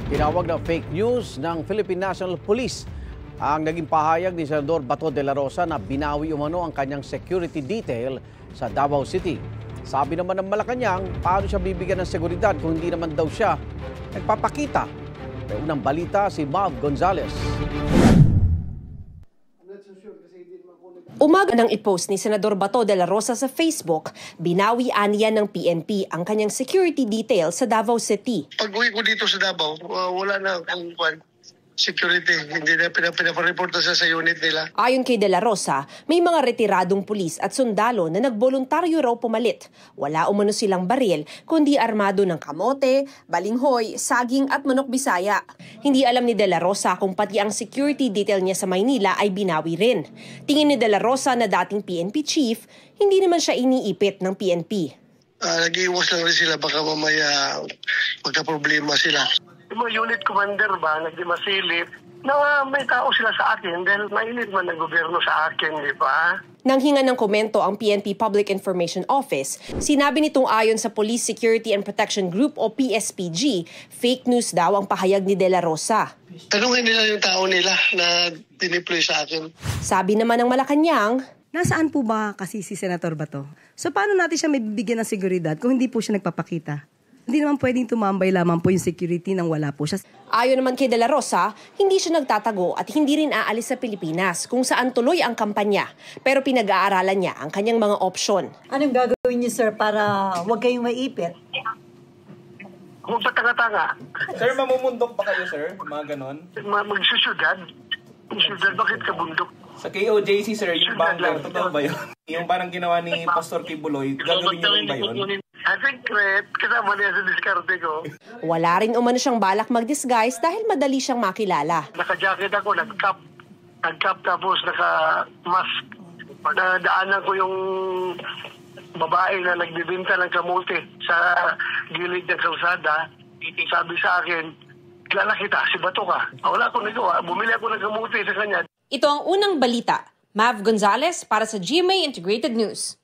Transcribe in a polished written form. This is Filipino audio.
Tinawag na fake news ng Philippine National Police ang naging pahayag ni Senador Bato de la Rosa na binawi umano ang kanyang security detail sa Davao City. Sabi naman ng Malacanang, paano siya bibigyan ng seguridad kung hindi naman daw siya nagpapakita? May unang balita si Mav Gonzalez. Umaga nang i-post ni Senador Bato de la Rosa sa Facebook, binawi aniya ng PNP ang kanyang security detail sa Davao City. Pag-uwi ko dito sa Davao, wala na ang security. Hindi na pinapareport na sa unit nila. Ayon kay de la Rosa, may mga retiradong pulis at sundalo na nagboluntaryo raw pumalit. Wala umano silang baril, kundi armado ng kamote, balinghoy, saging at manok Bisaya. Hindi alam ni de la Rosa kung pati ang security detail niya sa Maynila ay binawi rin. Tingin ni de la Rosa na dating PNP chief, hindi naman siya iniipit ng PNP. Nag-iwas lang rin sila, baka mamaya magka-problema sila. Yung mga unit commander ba, nagdimasilip, na may tao sila sa akin dahil mainit man ng gobyerno sa akin, di ba? Nang hinga ng komento ang PNP Public Information Office, sinabi nitong ayon sa Police Security and Protection Group o PSPG, fake news daw ang pahayag ni de la Rosa. Tanungin nila yung tao nila na dineploy sa akin. Sabi naman ng Malacanang, nasaan po ba kasi si Senator Bato? So paano natin siya may bibigyan ng seguridad kung hindi po siya nagpapakita? Hindi naman pwedeng tumambay lamang po yung security nang wala po siya. Ayon naman kay de la Rosa, hindi siya nagtatago at hindi rin aalis sa Pilipinas kung saan tuloy ang kampanya. Pero pinag-aaralan niya ang kanyang mga opsyon. Anong gagawin niyo, sir, para huwag kayong maipit? Huwag pa tanga-tanga. Sir, mamumundok ba kayo, sir? Mga ganon? Magsusyudad? Syudad, bakit ka bundok? Sa KOJC, sir, yung bunker, totoo ba yun? Yung parang ginawa ni Pastor Kibuloy, gagawin niyo rin ba yun? I think, kasama niya sa diskarte ko. Wala rin umano siyang balak mag-disguise dahil madali siyang makilala. Naka-jacket ako, nag-cap tapos naka-mask. Nadaanan ko yung babae na nagbibinta ng kamote sa gilid ng kalsada. Sabi sa akin, kilala kita, si Bato ka. Wala akong nagawa, bumili ako ng kamote sa kanya. Ito ang unang balita. Mav Gonzalez para sa GMA Integrated News.